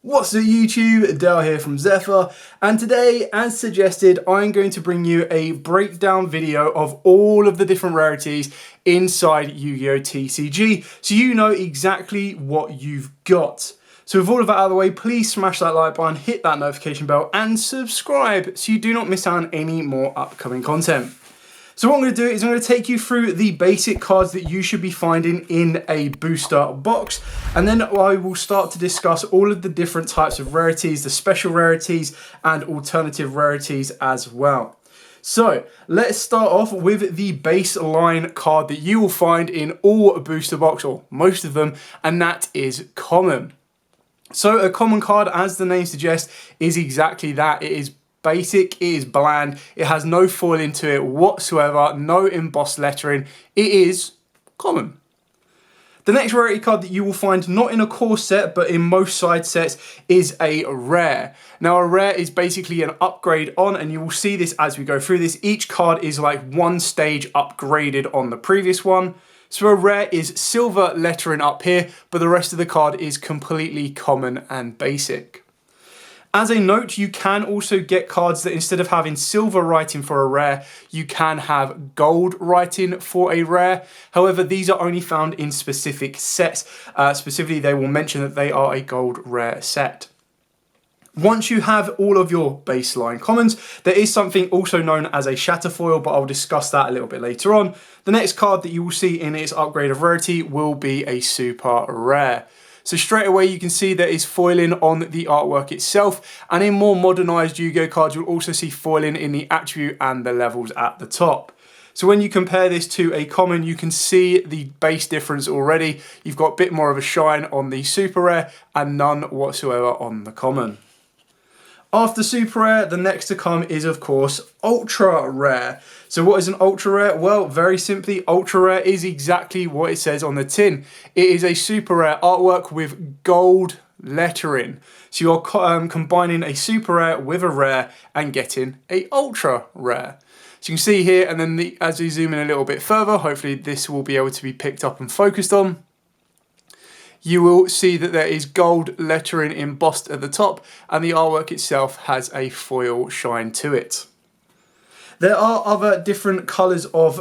What's up YouTube, Dale here from Zephyr, and today, as suggested, I'm going to bring you a breakdown video of all of the different rarities inside Yu-Gi-Oh! TCG, so you know exactly what you've got. So with all of that out of the way, please smash that like button, hit that notification bell, and subscribe so you do not miss out on any more upcoming content. So what I'm going to do is I'm going to take you through the basic cards that you should be finding in a booster box, and then I will start to discuss all of the different types of rarities, the special rarities and alternative rarities as well. So let's start off with the baseline card that you will find in all booster box, or most of them, and that is common. So a common card, as the name suggests, is exactly that. It is basic, it is bland, it has no foil into it whatsoever, no embossed lettering, it is common. The next rarity card that you will find not in a core set but in most side sets is a rare. Now a rare is basically an upgrade on, and you will see this as we go through this, each card is like one stage upgraded on the previous one. So a rare is silver lettering up here, but the rest of the card is completely common and basic. As a note, you can also get cards that instead of having silver writing for a rare, you can have gold writing for a rare. However, these are only found in specific sets. Specifically, they will mention that they are a gold rare set. Once you have all of your baseline commons, there is something also known as a shatterfoil, but I'll discuss that a little bit later on. The next card that you will see in its upgrade of rarity will be a super rare. So straight away you can see there is foiling on the artwork itself, and in more modernised Yu-Gi-Oh cards you'll also see foiling in the attribute and the levels at the top. So when you compare this to a common, you can see the base difference already. You've got a bit more of a shine on the super rare and none whatsoever on the common. After super rare, the next to come is of course ultra rare. So what is an ultra rare? Well, very simply, ultra rare is exactly what it says on the tin. It is a super rare artwork with gold lettering. So you're combining a super rare with a rare and getting a ultra rare. So you can see here, and then as we zoom in a little bit further, hopefully this will be able to be picked up and focused on. You will see that there is gold lettering embossed at the top, and the artwork itself has a foil shine to it. There are other different colours of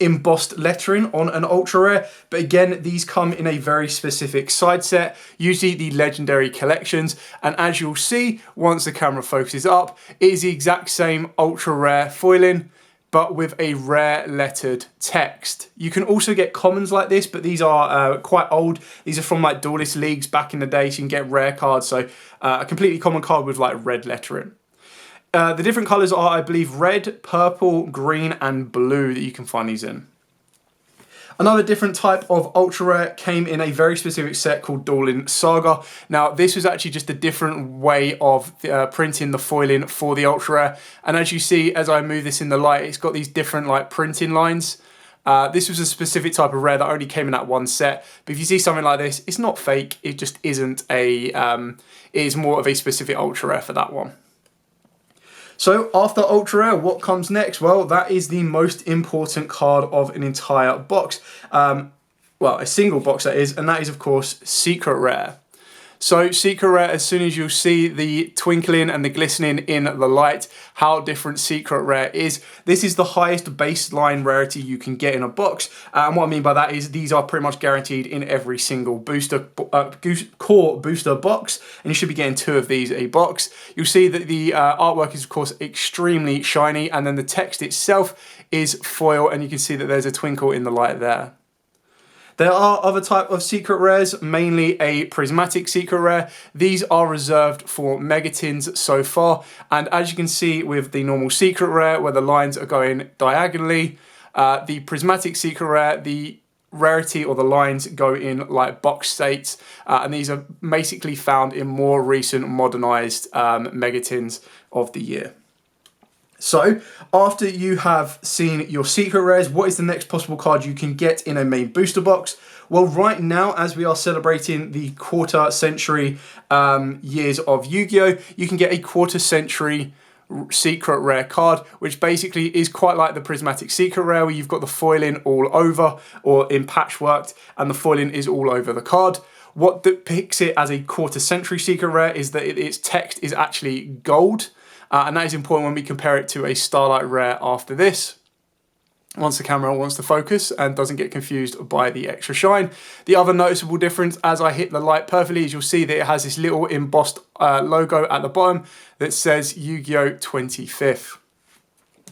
embossed lettering on an ultra rare, but again these come in a very specific side set, usually the legendary collections, and as you'll see once the camera focuses up, it is the exact same ultra rare foiling, but with a rare lettered text. You can also get commons like this, but these are quite old. These are from like Duelist Leagues back in the day, so you can get rare cards, so a completely common card with like red lettering. The different colours are, I believe, red, purple, green, and blue that you can find these in. Another different type of ultra rare came in a very specific set called Dueling Saga. Now, this was actually just a different way of printing the foiling for the ultra rare. And as you see, as I move this in the light, it's got these different like printing lines. This was a specific type of rare that only came in that one set. But if you see something like this, it's not fake. It just isn't a, it is more of a specific ultra rare for that one. So after ultra rare, what comes next? Well, that is the most important card of an entire box. Well, a single box that is, and that is of course secret rare. So secret rare, as soon as you'll see the twinkling and the glistening in the light, how different secret rare is. This is the highest baseline rarity you can get in a box. And what I mean by that is these are pretty much guaranteed in every single core booster box. And you should be getting 2 of these a box. You'll see that the artwork is of course extremely shiny, and then the text itself is foil, and you can see that there's a twinkle in the light there. There are other type of secret rares, mainly a prismatic secret rare. These are reserved for megatins so far, and as you can see with the normal secret rare where the lines are going diagonally, the prismatic secret rare, the rarity or the lines go in like box states, and these are basically found in more recent modernized megatins of the year. So, after you have seen your secret rares, what is the next possible card you can get in a main booster box? Well, right now, as we are celebrating the quarter century years of Yu-Gi-Oh, you can get a quarter century secret rare card, which basically is quite like the prismatic secret rare, where you've got the foiling all over or in patchworked, and the foiling is all over the card. What depicts it as a quarter century secret rare is that its text is actually gold, and that is important when we compare it to a Starlight rare after this. Once the camera wants to focus and doesn't get confused by the extra shine. The other noticeable difference as I hit the light perfectly is you'll see that it has this little embossed logo at the bottom that says Yu-Gi-Oh 25th.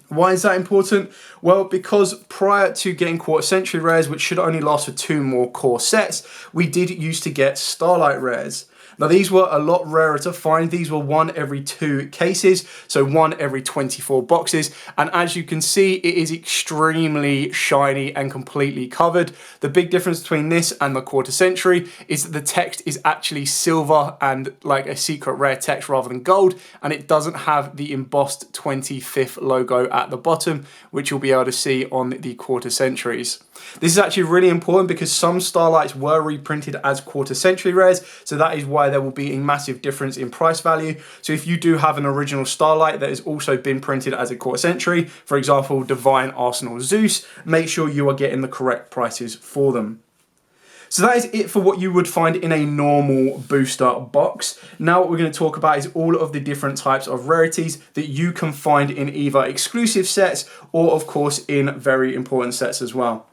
Why is that important? Well, because prior to getting quarter century rares, which should only last for 2 more core sets, we did used to get Starlight rares. Now these were a lot rarer to find. These were 1 every 2 cases, so 1 every 24 boxes. And as you can see, it is extremely shiny and completely covered. The big difference between this and the quarter century is that the text is actually silver and like a secret rare text rather than gold, and it doesn't have the embossed 25th logo at the bottom, which you'll be able to see on the quarter centuries. This is actually really important because some Starlights were reprinted as quarter century rares, so that is why there will be a massive difference in price value. So if you do have an original Starlight that has also been printed as a quarter century, for example, Divine Arsenal Zeus, make sure you are getting the correct prices for them. So that is it for what you would find in a normal booster box. Now what we're going to talk about is all of the different types of rarities that you can find in either exclusive sets or of course in very important sets as well.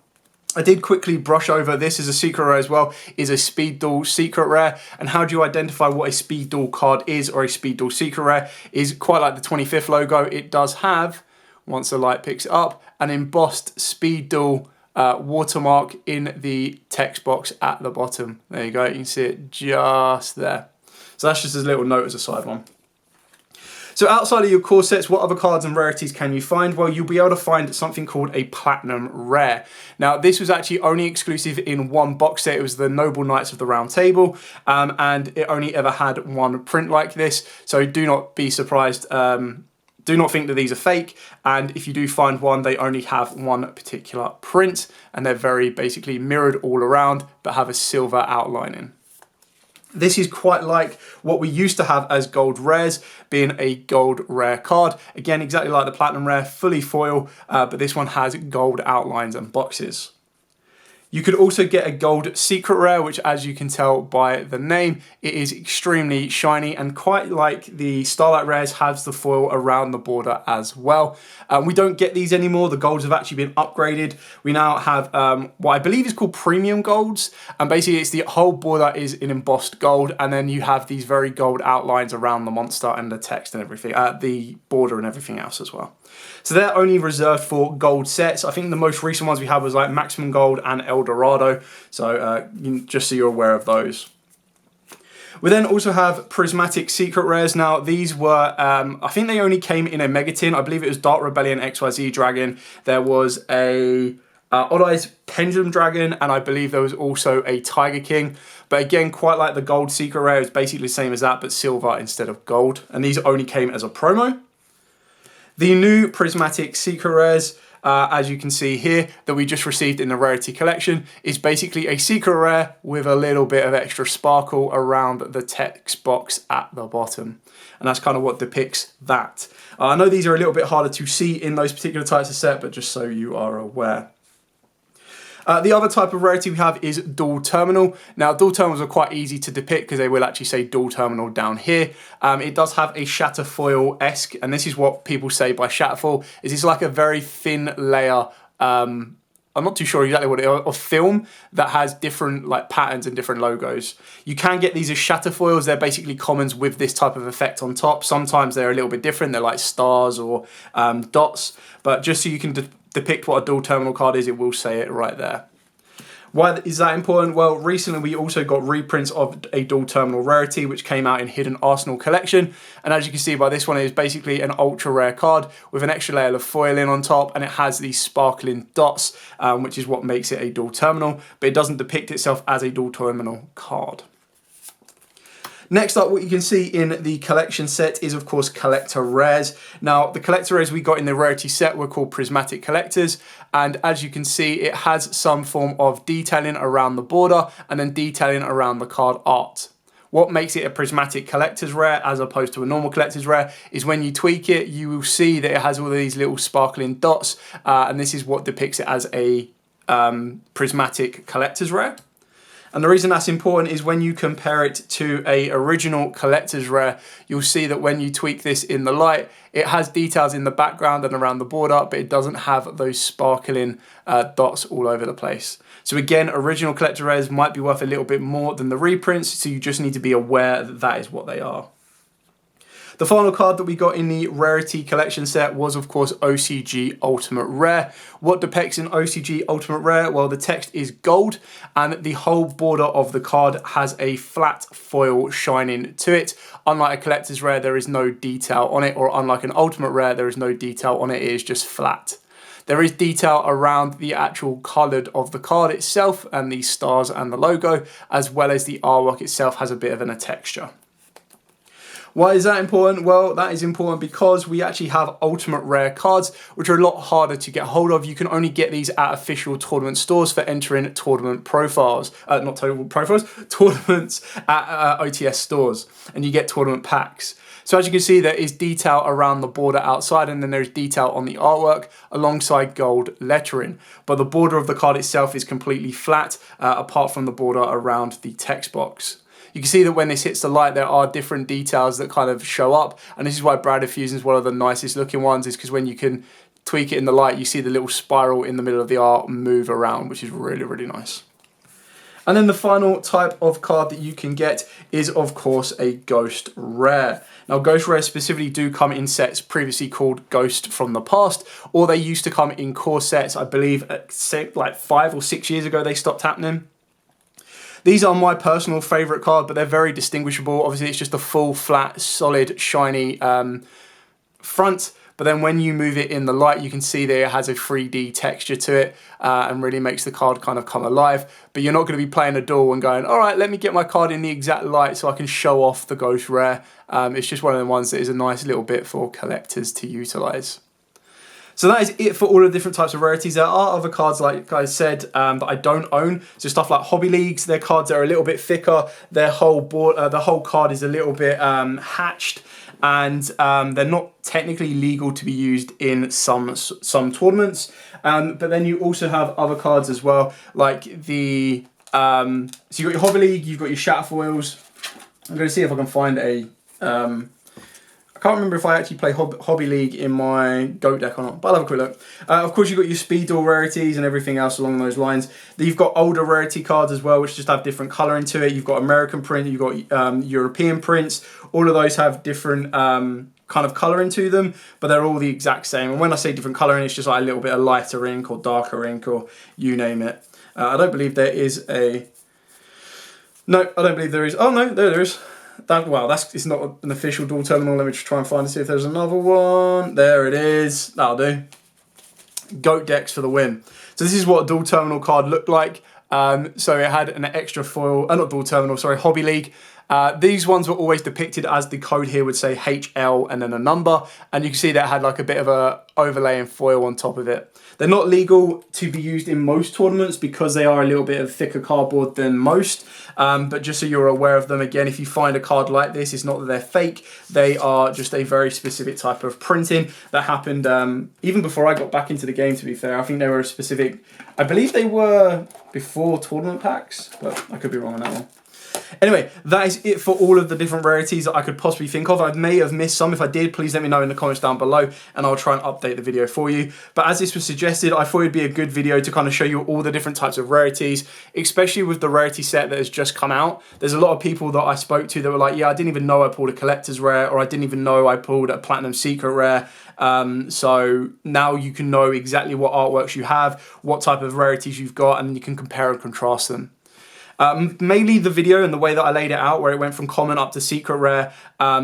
I did quickly brush over this as a secret rare as well, is a speed duel secret rare. And how do you identify what a speed duel card is or a speed duel secret rare? Is quite like the 25th logo. It does have, once the light picks it up, an embossed speed duel watermark in the text box at the bottom. There you go, you can see it just there. So that's just a little note as a side one. So outside of your core sets, what other cards and rarities can you find? Well, you'll be able to find something called a Platinum Rare. Now, this was actually only exclusive in 1 box set. It was the Noble Knights of the Round Table, and it only ever had 1 print like this. So do not be surprised. Do not think that these are fake. And if you do find one, they only have 1 particular print, and they're very basically mirrored all around, but have a silver outlining. This is quite like what we used to have as gold rares, being a gold rare card. Again, exactly like the Platinum Rare, fully foil, but this one has gold outlines and boxes. You could also get a gold secret rare, which as you can tell by the name, it is extremely shiny and quite like the Starlight rares has the foil around the border as well. We don't get these anymore. The golds have actually been upgraded. We now have what I believe is called premium golds. And basically it's the whole border is in embossed gold. And then you have these very gold outlines around the monster and the text and everything, the border and everything else as well. So they're only reserved for gold sets. I think the most recent ones we had was like Maximum Gold and El Dorado. So just so you're aware of those. We then also have Prismatic Secret Rares. Now these were, I think they only came in a Mega Tin. I believe it was Dark Rebellion XYZ Dragon. There was a Odd Eyes Pendulum Dragon, and I believe there was also a Tiger King. But again, quite like the gold secret rare, it's basically the same as that, but silver instead of gold. And these only came as a promo. The new Prismatic Secret Rares, as you can see here, that we just received in the Rarity Collection, is basically a secret rare with a little bit of extra sparkle around the text box at the bottom. And that's kind of what depicts that. I know these are a little bit harder to see in those particular types of set, but just so you are aware. The other type of rarity we have is Dual Terminal. Now, Dual Terminals are quite easy to depict because they will actually say Dual Terminal down here. It does have a Shatterfoil-esque, and this is what people say by Shatterfoil, is it's like a very thin layer, I'm not too sure exactly what it is, of film that has different like patterns and different logos. You can get these as Shatterfoils. They're basically commons with this type of effect on top. Sometimes they're a little bit different. They're like stars or dots, but just so you can depict what a dual terminal card is, it will say it right there. Why is that important? Well, recently we also got reprints of a dual terminal rarity, which came out in Hidden Arsenal Collection. And as you can see by this one, it is basically an ultra rare card with an extra layer of foiling on top, and it has these sparkling dots, which is what makes it a dual terminal, but it doesn't depict itself as a dual terminal card. Next up, what you can see in the collection set is, of course, collector rares. Now, the collector rares we got in the rarity set were called Prismatic Collectors, and as you can see, it has some form of detailing around the border and then detailing around the card art. What makes it a Prismatic Collector's Rare as opposed to a normal Collector's Rare is when you tweak it, you will see that it has all of these little sparkling dots, and this is what depicts it as a Prismatic Collector's Rare. And the reason that's important is when you compare it to a original collector's rare, you'll see that when you tweak this in the light, it has details in the background and around the border, but it doesn't have those sparkling dots all over the place. So again, original collector rares might be worth a little bit more than the reprints, so you just need to be aware that that is what they are. The final card that we got in the Rarity collection set was, of course, OCG Ultimate Rare. What depicts an OCG Ultimate Rare? Well, the text is gold, and the whole border of the card has a flat foil shining to it. Unlike a collector's rare, there is no detail on it, or unlike an Ultimate Rare, there is no detail on it. It is just flat. There is detail around the actual coloured of the card itself and the stars and the logo, as well as the artwork itself has a bit of a texture. Why is that important? Well, that is important because we actually have Ultimate Rare cards, which are a lot harder to get hold of. You can only get these at official tournament stores for entering tournament profiles. Not tournament profiles, tournaments at OTS stores. And you get tournament packs. So as you can see, there is detail around the border outside, and then there's detail on the artwork alongside gold lettering. But the border of the card itself is completely flat, apart from the border around the text box. You can see that when this hits the light, there are different details that kind of show up. And this is why Branded Fusion is one of the nicest looking ones, is because when you can tweak it in the light, you see the little spiral in the middle of the art move around, which is really, really nice. And then the final type of card that you can get is, of course, a Ghost Rare. Now, Ghost Rares specifically do come in sets previously called Ghost from the Past, or they used to come in core sets, I believe, like 5 or 6 years ago they stopped happening. These are my personal favourite card, but they're very distinguishable. Obviously, it's just a full, flat, solid, shiny front. But then when you move it in the light, you can see that it has a 3D texture to it and really makes the card kind of come alive. But you're not going to be playing a duel and going, all right, let me get my card in the exact light so I can show off the Ghost Rare. It's just one of the ones that is a nice little bit for collectors to utilise. So that is it for all of the different types of rarities. There are other cards, like I said, that I don't own. So stuff like Hobby Leagues, their cards are a little bit thicker. Their whole board, the whole card is a little bit hatched, and they're not technically legal to be used in some tournaments. But then you also have other cards as well, like the so you've got your Hobby League, you've got your Shatterfoils. I'm going to see if I can find a. I can't remember if I actually play Hobby League in my GOAT deck or not, but I'll have a quick look. Of course, you've got your Speed Duel rarities and everything else along those lines. Then you've got older rarity cards as well, which just have different colouring to it. You've got American print, you've got European prints. All of those have different kind of colouring to them, but they're all the exact same. And when I say different colouring, it's just like a little bit of lighter ink or darker ink or you name it. I don't believe there is a... No, I don't believe there is. Oh, no, there is. Well, it's not an official dual terminal. Let me just try and find and see if there's another one. There it is. That'll do. GOAT decks for the win. So this is what a dual terminal card looked like. So it had an extra foil, not dual terminal, sorry, Hobby League. These ones were always depicted as the code here would say HL and then a number. And you can see that it had like a bit of a overlay and foil on top of it. They're not legal to be used in most tournaments because they are a little bit of thicker cardboard than most. But just so you're aware of them, again, if you find a card like this, it's not that they're fake. They are just a very specific type of printing that happened even before I got back into the game, to be fair. I think they were a specific... I believe they were before tournament packs, but I could be wrong on that one. Anyway, that is it for all of the different rarities that I could possibly think of. I may have missed some. If I did, please let me know in the comments down below and I'll try and update the video for you. But as this was suggested, I thought it'd be a good video to kind of show you all the different types of rarities, especially with the rarity set that has just come out. There's a lot of people that I spoke to that were like, yeah, I didn't even know I pulled a collector's rare, or I didn't even know I pulled a platinum secret rare. So now you can know exactly what artworks you have, what type of rarities you've got, and you can compare and contrast them. Mainly the video and the way that I laid it out, where it went from common up to secret rare,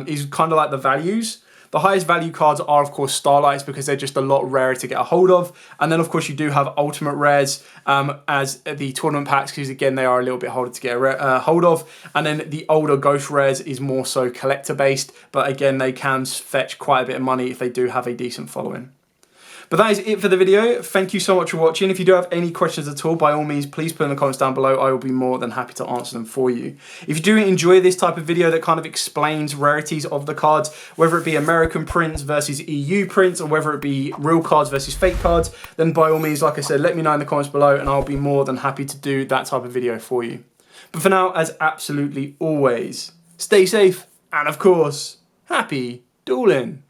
is kind of like the values. The highest value cards are, of course, Starlights, because they're just a lot rarer to get a hold of. And then, of course, you do have Ultimate Rares as the tournament packs, because, again, they are a little bit harder to get a hold of. And then the older Ghost Rares is more so collector-based, but, again, they can fetch quite a bit of money if they do have a decent following. But that is it for the video. Thank you so much for watching. If you do have any questions at all, by all means, please put in the comments down below. I will be more than happy to answer them for you. If you do enjoy this type of video that kind of explains rarities of the cards, whether it be American prints versus EU prints, or whether it be real cards versus fake cards, then by all means, like I said, let me know in the comments below and I'll be more than happy to do that type of video for you. But for now, as absolutely always, stay safe and of course, happy dueling.